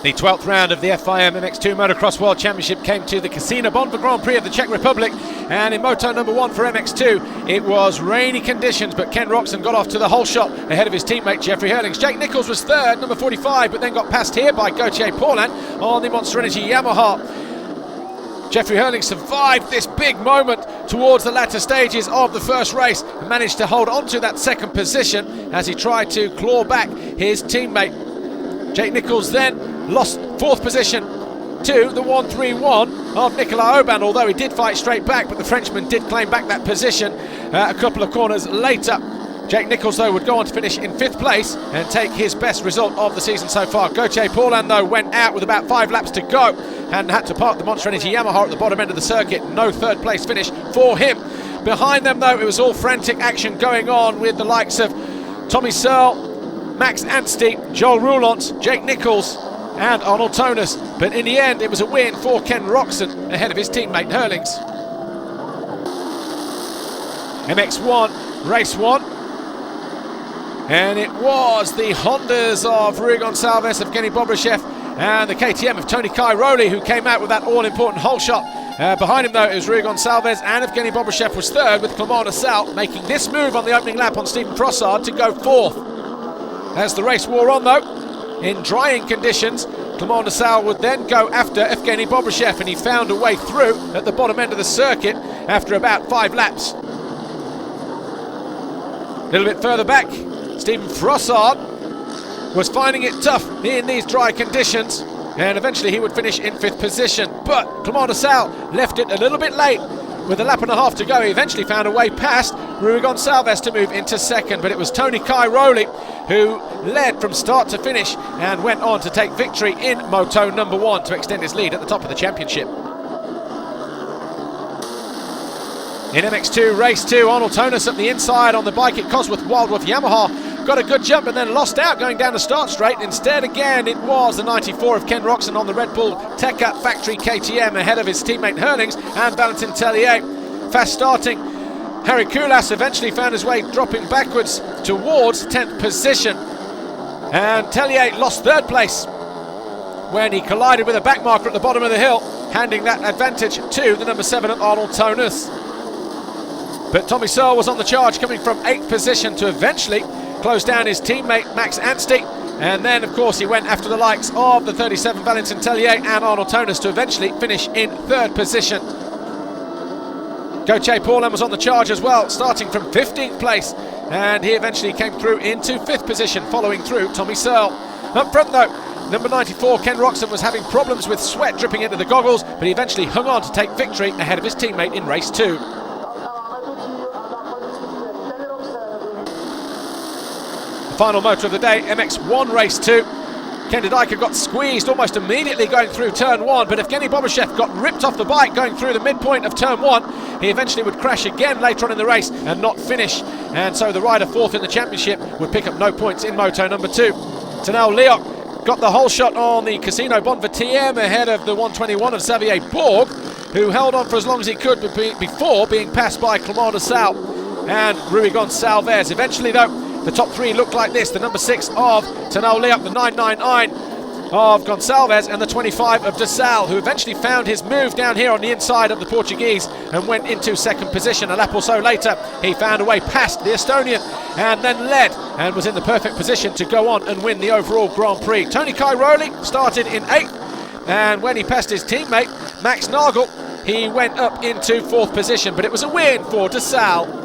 The 12th round of the FIM MX2 Motocross World Championship came to the Casino Bonva Grand Prix of the Czech Republic, and in moto number 1 for MX2 it was rainy conditions, but Ken Roczen got off to the whole shot ahead of his teammate Jeffrey Hurlings. Jake Nichols was third, number 45, but then got passed here by Gauthier Paulin on the Monster Energy Yamaha. Jeffrey Hurlings survived this big moment towards the latter stages of the first race and managed to hold on to that second position as he tried to claw back his teammate. Jake Nichols then lost 4th position to the 131 of Nicolas Aubin, although he did fight straight back, but the Frenchman did claim back that position a couple of corners later. Jake Nichols, though, would go on to finish in 5th place and take his best result of the season so far. Gauthier Paulin, though, went out with about 5 laps to go and had to park the Monster Energy Yamaha at the bottom end of the circuit. No 3rd place finish for him. Behind them, though, it was all frantic action going on with the likes of Tommy Searle, Max Anstey, Joel Roulant, Jake Nichols and Arnold Tonis, but in the end it was a win for Ken Roczen ahead of his teammate Hurlings. MX1, race 1, and it was the Hondas of Rui Gonçalves, Evgeny Bobryshev and the KTM of Tony Cairoli who came out with that all-important hole shot. Behind him, though, it was Rui Gonçalves, and Evgeny Bobryshev was 3rd, with Clément Nassau making this move on the opening lap on Stephen Frossard to go 4th. As the race wore on, though, in drying conditions, Clément Nassau would then go after Evgeny Bobryshev, and he found a way through at the bottom end of the circuit after about 5 laps. A little bit further back, Stephen Frossard was finding it tough in these dry conditions, and eventually he would finish in 5th position. But Clément Nassau left it a little bit late. With a lap and a half to go, he eventually found a way past Rui Gonçalves to move into 2nd, but it was Tony Cairoli who led from start to finish and went on to take victory in moto number 1 to extend his lead at the top of the championship. In MX2 race 2, Arnold Tonis up the inside on the bike at Cosworth Wildwood Yamaha got a good jump and then lost out going down the start straight. Instead, again, it was the 94 of Ken Roczen on the Red Bull Teca factory KTM ahead of his teammate Hurlings and Valentin Tellier. Fast starting Harry Koulas eventually found his way dropping backwards towards 10th position, and Tellier lost 3rd place when he collided with a backmarker at the bottom of the hill, handing that advantage to the number 7 of Arnold Tonis. But Tommy Searle was on the charge, coming from 8th position to eventually close down his teammate Max Anstey, and then of course he went after the likes of the 37 Valentin Tellier and Arnold Tonis to eventually finish in 3rd position. Gauthier Paulin was on the charge as well, starting from 15th place, and he eventually came through into 5th position, following through Tommy Searle. Up front, though, number 94 Ken Roczen was having problems with sweat dripping into the goggles, but he eventually hung on to take victory ahead of his teammate in race 2. The final motor of the day, MX1 race 2. Ken de Dijker got squeezed almost immediately going through turn 1, but Evgeny Bobryshev got ripped off the bike going through the midpoint of turn 1. He eventually would crash again later on in the race and not finish, and so the rider 4th in the championship would pick up no points in moto number 2. Tanel Leok got the whole shot on the Casino Bonva TM ahead of the 121 of Xavier Borg, who held on for as long as he could before being passed by Clément Nassau and Rui Gonçalves. Eventually, though, the top 3 looked like this: the number 6 of Tanel Leok, the 999 of Gonçalves, and the 25 of De Salle, who eventually found his move down here on the inside of the Portuguese and went into 2nd position. A lap or so later, he found a way past the Estonian and then led and was in the perfect position to go on and win the overall Grand Prix. Tony Cairoli started in 8th, and when he passed his teammate Max Nagel, he went up into 4th position, but it was a win for De Salle.